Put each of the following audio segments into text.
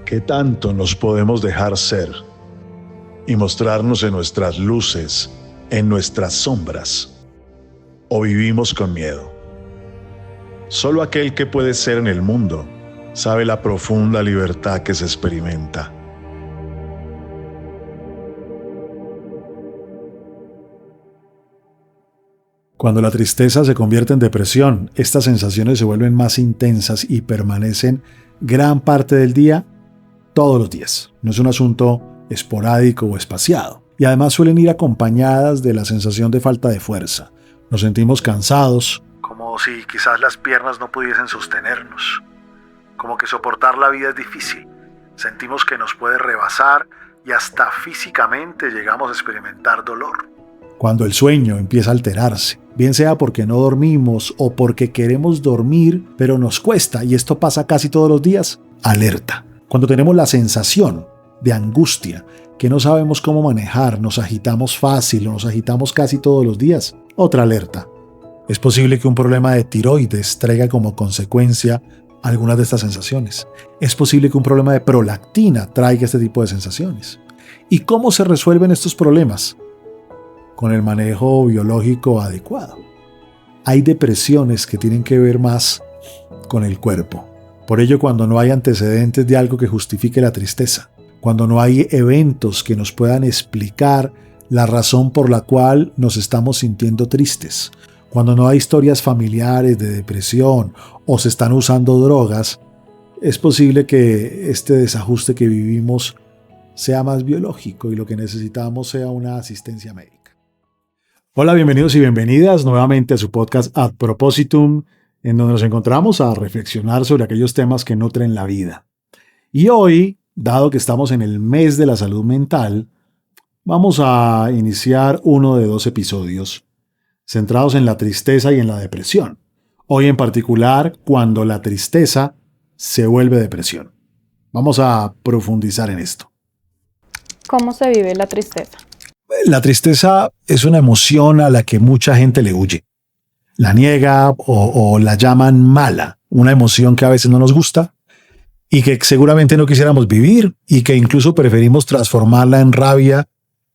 ¿Qué tanto nos podemos dejar ser y mostrarnos en nuestras luces, en nuestras sombras? ¿O vivimos con miedo? Solo aquel que puede ser en el mundo sabe la profunda libertad que se experimenta. Cuando la tristeza se convierte en depresión, estas sensaciones se vuelven más intensas y permanecen gran parte del día, todos los días. No es un asunto esporádico o espaciado. Y además suelen ir acompañadas de la sensación de falta de fuerza. Nos sentimos cansados, como si quizás las piernas no pudiesen sostenernos. Como que soportar la vida es difícil. Sentimos que nos puede rebasar y hasta físicamente llegamos a experimentar dolor. Cuando el sueño empieza a alterarse, bien sea porque no dormimos o porque queremos dormir, pero nos cuesta, y esto pasa casi todos los días, alerta. Cuando tenemos la sensación de angustia, que no sabemos cómo manejar, nos agitamos fácil o nos agitamos casi todos los días, otra alerta. Es posible que un problema de tiroides traiga como consecuencia algunas de estas sensaciones. Es posible que un problema de prolactina traiga este tipo de sensaciones. ¿Y cómo se resuelven estos problemas? Con el manejo biológico adecuado. Hay depresiones que tienen que ver más con el cuerpo. Por ello, cuando no hay antecedentes de algo que justifique la tristeza, cuando no hay eventos que nos puedan explicar la razón por la cual nos estamos sintiendo tristes, cuando no hay historias familiares de depresión o se están usando drogas, es posible que este desajuste que vivimos sea más biológico y lo que necesitamos sea una asistencia médica. Hola, bienvenidos y bienvenidas nuevamente a su podcast Ad Propositum, en donde nos encontramos a reflexionar sobre aquellos temas que nutren la vida. Y hoy, dado que estamos en el mes de la salud mental, vamos a iniciar uno de 2 episodios centrados en la tristeza y en la depresión. Hoy en particular, cuando la tristeza se vuelve depresión. Vamos a profundizar en esto. ¿Cómo se vive la tristeza? La tristeza es una emoción a la que mucha gente le huye. La niega o la llaman mala, una emoción que a veces no nos gusta y que seguramente no quisiéramos vivir y que incluso preferimos transformarla en rabia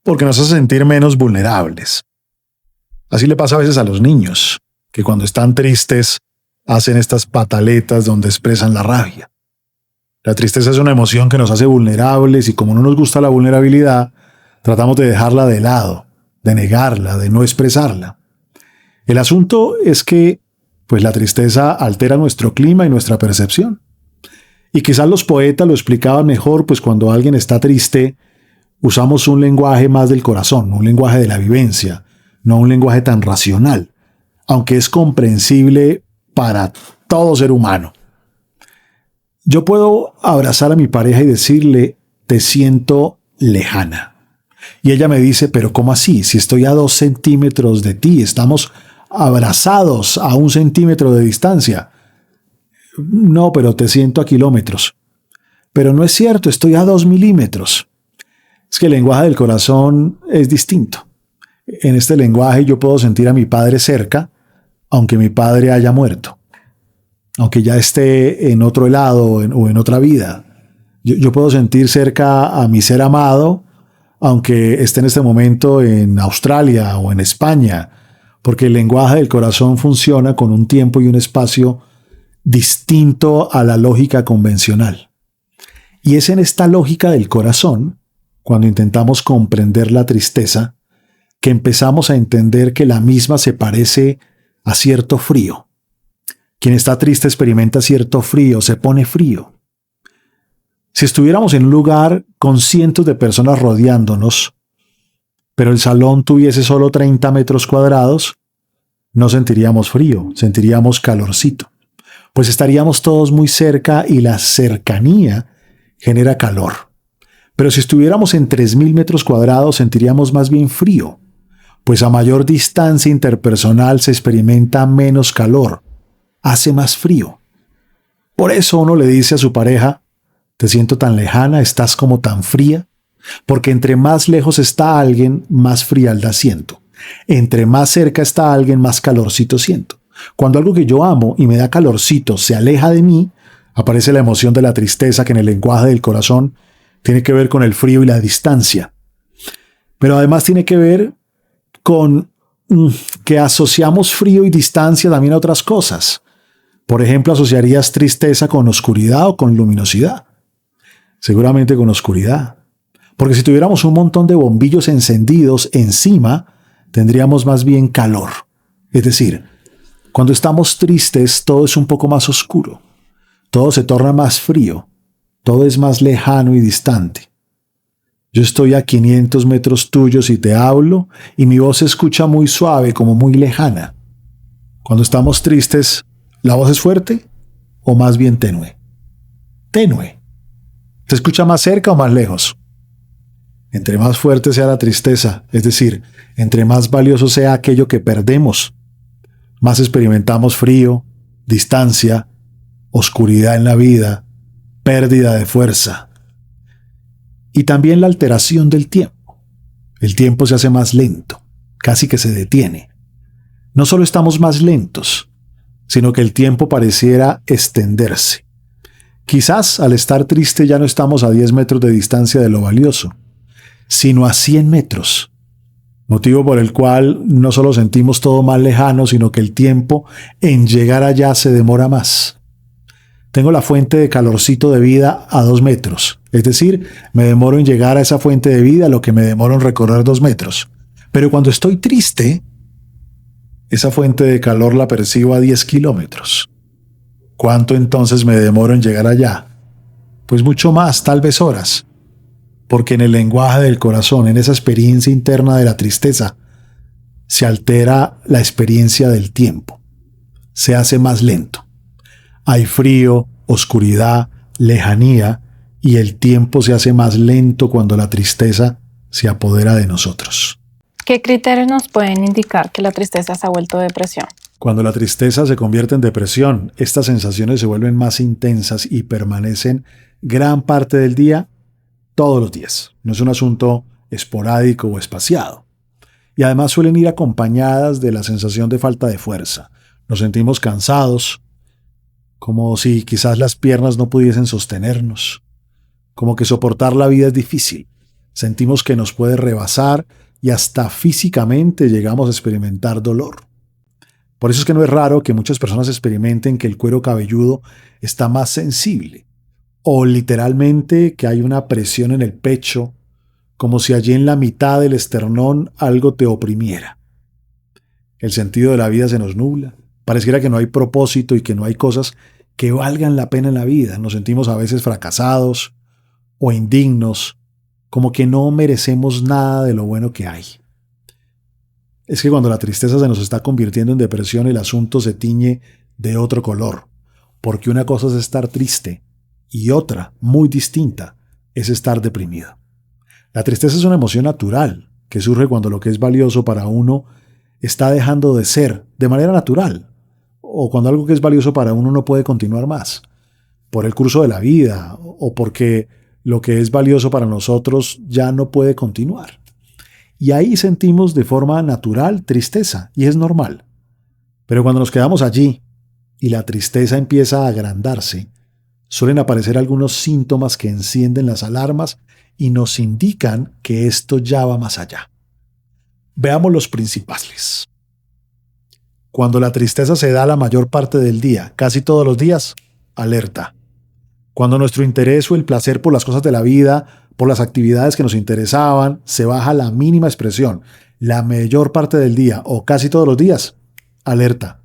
porque nos hace sentir menos vulnerables. Así le pasa a veces a los niños, que cuando están tristes hacen estas pataletas donde expresan la rabia. La tristeza es una emoción que nos hace vulnerables y como no nos gusta la vulnerabilidad, tratamos de dejarla de lado, de negarla, de no expresarla. El asunto es que, pues la tristeza altera nuestro clima y nuestra percepción. Y quizás los poetas lo explicaban mejor, pues cuando alguien está triste, usamos un lenguaje más del corazón, un lenguaje de la vivencia, no un lenguaje tan racional, aunque es comprensible para todo ser humano. Yo puedo abrazar a mi pareja y decirle, te siento lejana. Y ella me dice, pero ¿cómo así? Si estoy a 2 centímetros de ti, estamos abrazados a 1 centímetro de distancia. No, pero te siento a kilómetros. Pero no es cierto, estoy a 2 milímetros. Es que el lenguaje del corazón es distinto. En este lenguaje yo puedo sentir a mi padre cerca, aunque mi padre haya muerto. Aunque ya esté en otro lado o en otra vida. Yo puedo sentir cerca a mi ser amado, aunque esté en este momento en Australia o en España, porque el lenguaje del corazón funciona con un tiempo y un espacio distinto a la lógica convencional. Y es en esta lógica del corazón, cuando intentamos comprender la tristeza, que empezamos a entender que la misma se parece a cierto frío. Quien está triste experimenta cierto frío, se pone frío. Si estuviéramos en un lugar con cientos de personas rodeándonos, pero el salón tuviese solo 30 metros cuadrados, no sentiríamos frío, sentiríamos calorcito. Pues estaríamos todos muy cerca y la cercanía genera calor. Pero si estuviéramos en 3.000 metros cuadrados, sentiríamos más bien frío, pues a mayor distancia interpersonal se experimenta menos calor, hace más frío. Por eso uno le dice a su pareja, te siento tan lejana, estás como tan fría, porque entre más lejos está alguien, más frialdad siento. Entre más cerca está alguien, más calorcito siento. Cuando algo que yo amo y me da calorcito se aleja de mí, Aparece la emoción de la tristeza, que en el lenguaje del corazón tiene que ver con el frío y la distancia. Pero además tiene que ver con que asociamos frío y distancia también a otras cosas. Por ejemplo, asociarías tristeza con oscuridad o con luminosidad. Seguramente con oscuridad. Porque si tuviéramos un montón de bombillos encendidos encima, tendríamos más bien calor. Es decir, cuando estamos tristes, todo es un poco más oscuro. Todo se torna más frío. Todo es más lejano y distante. Yo estoy a 500 metros tuyos y te hablo, y mi voz se escucha muy suave, como muy lejana. Cuando estamos tristes, ¿la voz es fuerte o más bien tenue? Tenue. ¿Se escucha más cerca o más lejos? Entre más fuerte sea la tristeza, es decir, entre más valioso sea aquello que perdemos, más experimentamos frío, distancia, oscuridad en la vida, pérdida de fuerza. Y también la alteración del tiempo. El tiempo se hace más lento, casi que se detiene. No solo estamos más lentos, sino que el tiempo pareciera extenderse. Quizás al estar triste ya no estamos a 10 metros de distancia de lo valioso, sino a 100 metros. Motivo por el cual no solo sentimos todo más lejano, sino que el tiempo en llegar allá se demora más. Tengo la fuente de calorcito de vida a 2 metros. Es decir, me demoro en llegar a esa fuente de vida lo que me demoro en recorrer 2 metros. Pero cuando estoy triste, esa fuente de calor la percibo a 10 kilómetros. ¿Cuánto entonces me demoro en llegar allá? Pues mucho más, tal vez horas. Porque en el lenguaje del corazón, en esa experiencia interna de la tristeza, se altera la experiencia del tiempo. Se hace más lento. Hay frío, oscuridad, lejanía, y el tiempo se hace más lento cuando la tristeza se apodera de nosotros. ¿Qué criterios nos pueden indicar que la tristeza se ha vuelto depresión? Cuando la tristeza se convierte en depresión, estas sensaciones se vuelven más intensas y permanecen gran parte del día, todos los días. No es un asunto esporádico o espaciado. Y además suelen ir acompañadas de la sensación de falta de fuerza. Nos sentimos cansados, como si quizás las piernas no pudiesen sostenernos, como que soportar la vida es difícil. Sentimos que nos puede rebasar y hasta físicamente llegamos a experimentar dolor. Por eso es que no es raro que muchas personas experimenten que el cuero cabelludo está más sensible, o literalmente que hay una presión en el pecho, como si allí en la mitad del esternón algo te oprimiera. El sentido de la vida se nos nubla. Pareciera que no hay propósito y que no hay cosas que valgan la pena en la vida. Nos sentimos a veces fracasados o indignos, como que no merecemos nada de lo bueno que hay. Es que cuando la tristeza se nos está convirtiendo en depresión, el asunto se tiñe de otro color, porque una cosa es estar triste y otra, muy distinta, es estar deprimido. La tristeza es una emoción natural que surge cuando lo que es valioso para uno está dejando de ser de manera natural, o cuando algo que es valioso para uno no puede continuar más, por el curso de la vida, o porque lo que es valioso para nosotros ya no puede continuar. Y ahí sentimos de forma natural tristeza, y es normal. Pero cuando nos quedamos allí y la tristeza empieza a agrandarse, suelen aparecer algunos síntomas que encienden las alarmas y nos indican que esto ya va más allá. Veamos los principales. Cuando la tristeza se da la mayor parte del día, casi todos los días, alerta. Cuando nuestro interés o el placer por las cosas de la vida, por las actividades que nos interesaban, se baja a la mínima expresión, la mayor parte del día o casi todos los días, alerta.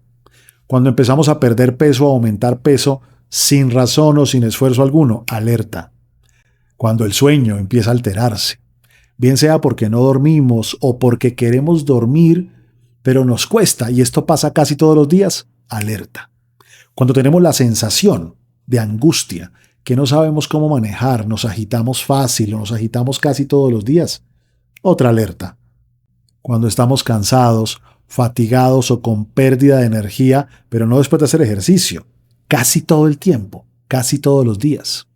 Cuando empezamos a perder peso o aumentar peso sin razón o sin esfuerzo alguno, alerta. Cuando el sueño empieza a alterarse, bien sea porque no dormimos o porque queremos dormir, pero nos cuesta, y esto pasa casi todos los días, alerta. Cuando tenemos la sensación de angustia, que no sabemos cómo manejar, nos agitamos fácil o nos agitamos casi todos los días, otra alerta. Cuando estamos cansados, fatigados o con pérdida de energía, pero no después de hacer ejercicio, casi todo el tiempo, casi todos los días.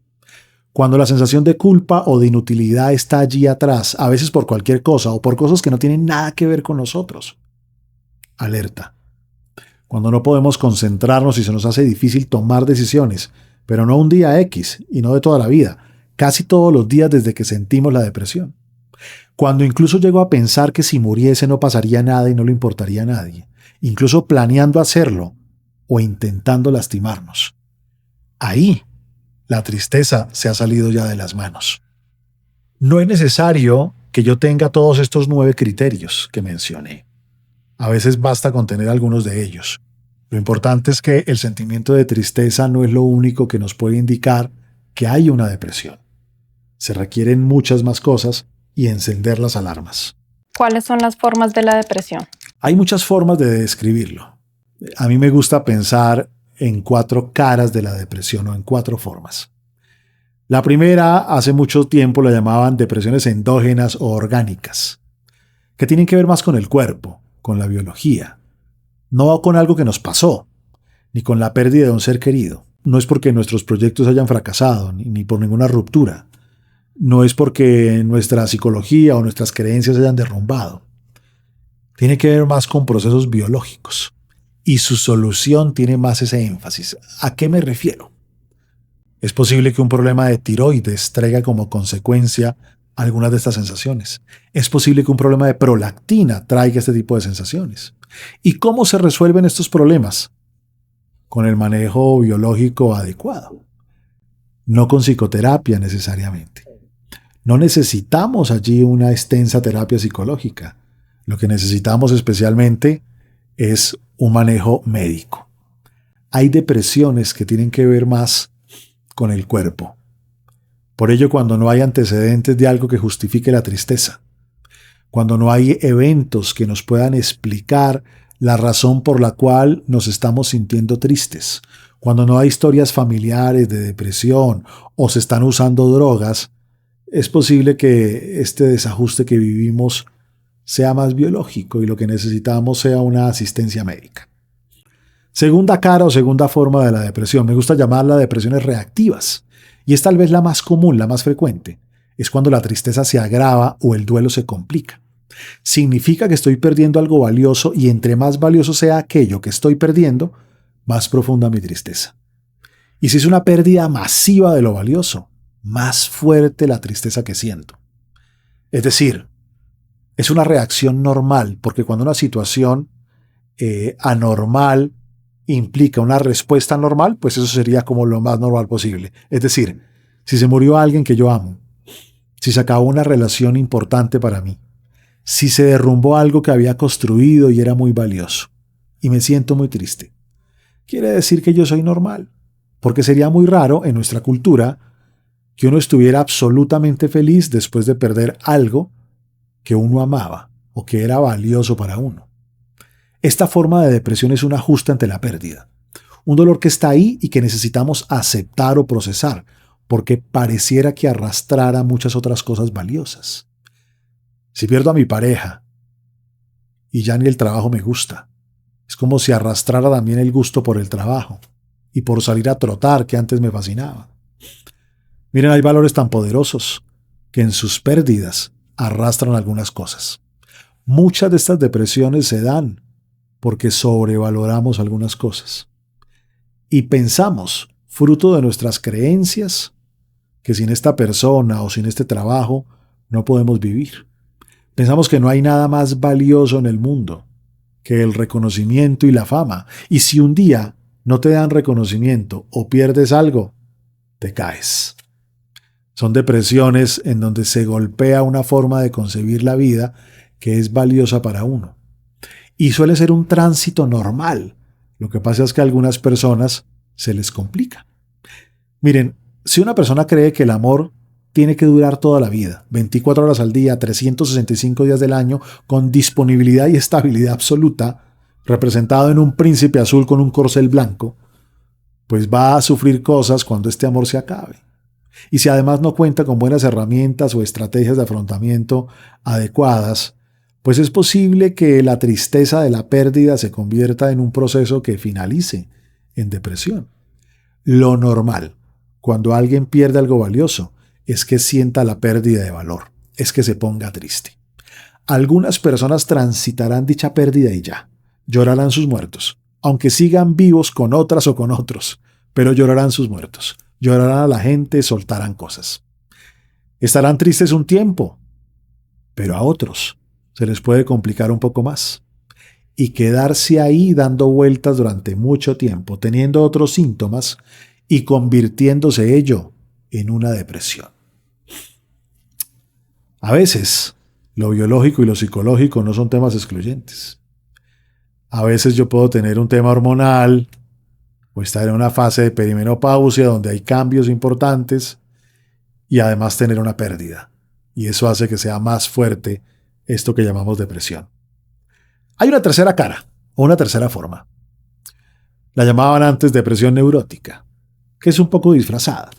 Cuando la sensación de culpa o de inutilidad está allí atrás, a veces por cualquier cosa o por cosas que no tienen nada que ver con nosotros. Alerta. Cuando no podemos concentrarnos y se nos hace difícil tomar decisiones, pero no un día X y no de toda la vida, casi todos los días desde que sentimos la depresión. Cuando incluso llego a pensar que si muriese no pasaría nada y no le importaría a nadie, incluso planeando hacerlo o intentando lastimarnos. Ahí, la tristeza se ha salido ya de las manos. No es necesario que yo tenga todos estos 9 criterios que mencioné. A veces basta con tener algunos de ellos. Lo importante es que el sentimiento de tristeza no es lo único que nos puede indicar que hay una depresión. Se requieren muchas más cosas y encender las alarmas. ¿Cuáles son las formas de la depresión? Hay muchas formas de describirlo. A mí me gusta pensar en 4 caras de la depresión o en 4 formas. La primera, hace mucho tiempo la llamaban depresiones endógenas o orgánicas, que tienen que ver más con el cuerpo, con la biología, no con algo que nos pasó, ni con la pérdida de un ser querido. No es porque nuestros proyectos hayan fracasado, ni por ninguna ruptura. No es porque nuestra psicología o nuestras creencias se hayan derrumbado. Tiene que ver más con procesos biológicos. Y su solución tiene más ese énfasis. ¿A qué me refiero? Es posible que un problema de tiroides traiga como consecuencia algunas de estas sensaciones. Es posible que un problema de prolactina traiga este tipo de sensaciones. ¿Y cómo se resuelven estos problemas? Con el manejo biológico adecuado. No con psicoterapia necesariamente. No necesitamos allí una extensa terapia psicológica. Lo que necesitamos especialmente es un manejo médico. Hay depresiones que tienen que ver más con el cuerpo. Por ello, cuando no hay antecedentes de algo que justifique la tristeza, cuando no hay eventos que nos puedan explicar la razón por la cual nos estamos sintiendo tristes, cuando no hay historias familiares de depresión o se están usando drogas, es posible que este desajuste que vivimos sea más biológico y lo que necesitamos sea una asistencia médica. Segunda cara o segunda forma de la depresión, me gusta llamarla depresiones reactivas, y es tal vez la más común, la más frecuente. Es cuando la tristeza se agrava o el duelo se complica. Significa que estoy perdiendo algo valioso y entre más valioso sea aquello que estoy perdiendo, más profunda mi tristeza. Y si es una pérdida masiva de lo valioso, más fuerte la tristeza que siento. Es decir, es una reacción normal, porque cuando una situación anormal implica una respuesta normal, pues eso sería como lo más normal posible. Es decir, si se murió alguien que yo amo, si se acabó una relación importante para mí, si se derrumbó algo que había construido y era muy valioso, y me siento muy triste, quiere decir que yo soy normal, porque sería muy raro en nuestra cultura que uno estuviera absolutamente feliz después de perder algo que uno amaba o que era valioso para uno. Esta forma de depresión es un ajuste ante la pérdida, un dolor que está ahí y que necesitamos aceptar o procesar, porque pareciera que arrastrara muchas otras cosas valiosas. Si pierdo a mi pareja y ya ni el trabajo me gusta, es como si arrastrara también el gusto por el trabajo y por salir a trotar que antes me fascinaba. Miren, hay valores tan poderosos que en sus pérdidas arrastran algunas cosas. Muchas de estas depresiones se dan porque sobrevaloramos algunas cosas y pensamos, fruto de nuestras creencias, que sin esta persona o sin este trabajo no podemos vivir. Pensamos que no hay nada más valioso en el mundo que el reconocimiento y la fama, y si un día no te dan reconocimiento o pierdes algo, te caes. Son depresiones en donde se golpea una forma de concebir la vida que es valiosa para uno. Y suele ser un tránsito normal. Lo que pasa es que a algunas personas se les complica. Miren, si una persona cree que el amor tiene que durar toda la vida, 24 horas al día, 365 días del año, con disponibilidad y estabilidad absoluta, representado en un príncipe azul con un corcel blanco, pues va a sufrir cosas cuando este amor se acabe. Y si además no cuenta con buenas herramientas o estrategias de afrontamiento adecuadas, pues es posible que la tristeza de la pérdida se convierta en un proceso que finalice en depresión. Lo normal, cuando alguien pierde algo valioso, es que sienta la pérdida de valor, es que se ponga triste. Algunas personas transitarán dicha pérdida y ya, llorarán sus muertos, aunque sigan vivos con otras o con otros, pero llorarán sus muertos. Llorarán a la gente, soltarán cosas. Estarán tristes un tiempo, pero a otros se les puede complicar un poco más. Y quedarse ahí dando vueltas durante mucho tiempo, teniendo otros síntomas y convirtiéndose ello en una depresión. A veces, lo biológico y lo psicológico no son temas excluyentes. A veces yo puedo tener un tema hormonal o estar en una fase de perimenopausia donde hay cambios importantes y además tener una pérdida. Y eso hace que sea más fuerte esto que llamamos depresión. Hay una tercera cara o una tercera forma. La llamaban antes depresión neurótica, que es un poco disfrazada,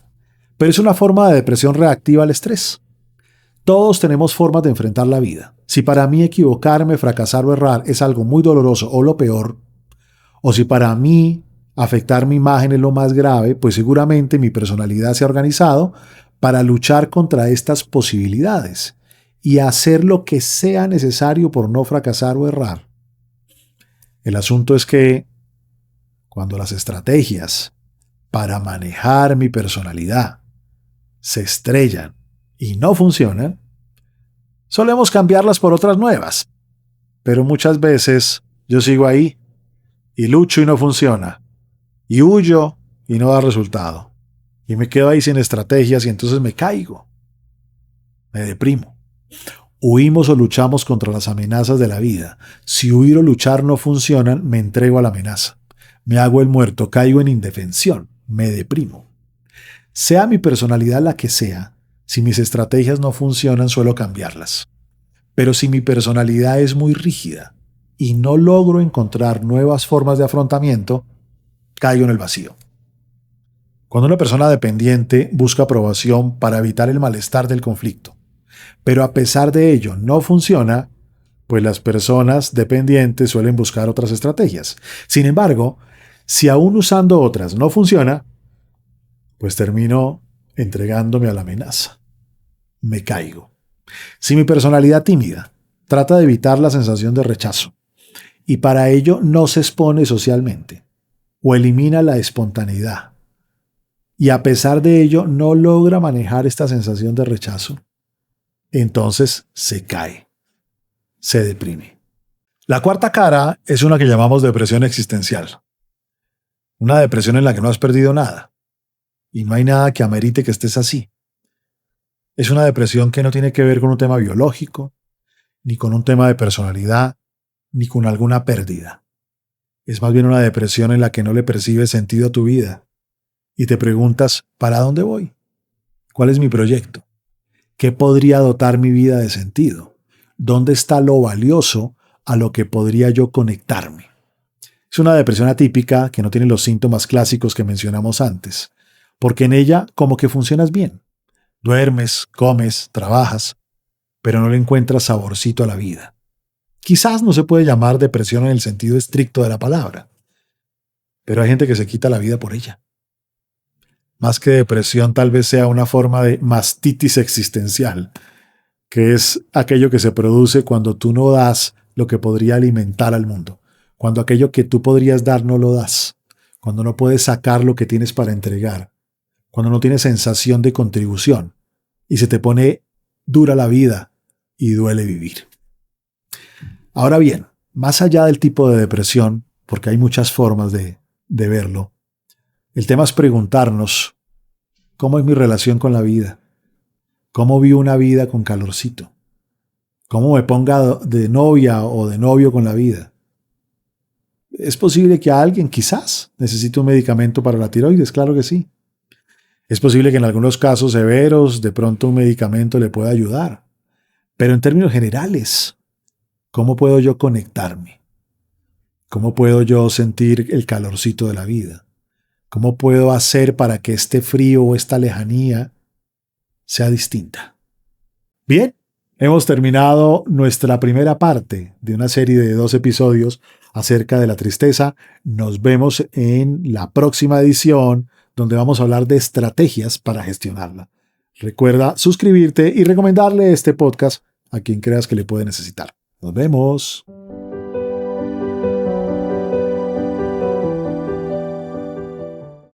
pero es una forma de depresión reactiva al estrés. Todos tenemos formas de enfrentar la vida. Si para mí equivocarme, fracasar o errar es algo muy doloroso o lo peor, o si para mí afectar mi imagen es lo más grave, pues seguramente mi personalidad se ha organizado para luchar contra estas posibilidades y hacer lo que sea necesario por no fracasar o errar. El asunto es que cuando las estrategias para manejar mi personalidad se estrellan y no funcionan, solemos cambiarlas por otras nuevas. Pero muchas veces yo sigo ahí y lucho y no funciona, y huyo y no da resultado, y me quedo ahí sin estrategias y entonces me caigo, me deprimo. Huimos o luchamos contra las amenazas de la vida. Si huir o luchar no funcionan, me entrego a la amenaza. Me hago el muerto, caigo en indefensión, me deprimo. Sea mi personalidad la que sea, si mis estrategias no funcionan, suelo cambiarlas. Pero si mi personalidad es muy rígida y no logro encontrar nuevas formas de afrontamiento, caigo en el vacío. Cuando una persona dependiente busca aprobación para evitar el malestar del conflicto, pero a pesar de ello no funciona, pues las personas dependientes suelen buscar otras estrategias. Sin embargo, si aún usando otras no funciona, pues termino entregándome a la amenaza. Me caigo. Si mi personalidad tímida trata de evitar la sensación de rechazo y para ello no se expone socialmente o elimina la espontaneidad y a pesar de ello no logra manejar esta sensación de rechazo, entonces se cae, se deprime. La cuarta cara es una que llamamos depresión existencial. Una depresión en la que no has perdido nada y no hay nada que amerite que estés así. Es una depresión que no tiene que ver con un tema biológico, ni con un tema de personalidad, ni con alguna pérdida. Es más bien una depresión en la que no le percibes sentido a tu vida y te preguntas, ¿para dónde voy? ¿Cuál es mi proyecto? ¿Qué podría dotar mi vida de sentido? ¿Dónde está lo valioso a lo que podría yo conectarme? Es una depresión atípica que no tiene los síntomas clásicos que mencionamos antes, porque en ella como que funcionas bien. Duermes, comes, trabajas, pero no le encuentras saborcito a la vida. Quizás no se puede llamar depresión en el sentido estricto de la palabra, pero hay gente que se quita la vida por ella. Más que depresión, tal vez sea una forma de mastitis existencial, que es aquello que se produce cuando tú no das lo que podría alimentar al mundo, cuando aquello que tú podrías dar no lo das, cuando no puedes sacar lo que tienes para entregar, cuando no tienes sensación de contribución y se te pone dura la vida y duele vivir. Ahora bien, más allá del tipo de depresión, porque hay muchas formas de verlo, el tema es preguntarnos, ¿cómo es mi relación con la vida? ¿Cómo vivo una vida con calorcito? ¿Cómo me ponga de novia o de novio con la vida? ¿Es posible que alguien quizás necesite un medicamento para la tiroides? Claro que sí. Es posible que en algunos casos severos de pronto un medicamento le pueda ayudar. Pero en términos generales, ¿cómo puedo yo conectarme? ¿Cómo puedo yo sentir el calorcito de la vida? ¿Cómo puedo hacer para que este frío o esta lejanía sea distinta? Bien, hemos terminado nuestra primera parte de una serie de 2 episodios acerca de la tristeza. Nos vemos en la próxima edición, donde vamos a hablar de estrategias para gestionarla. Recuerda suscribirte y recomendarle este podcast a quien creas que le puede necesitar. Nos vemos.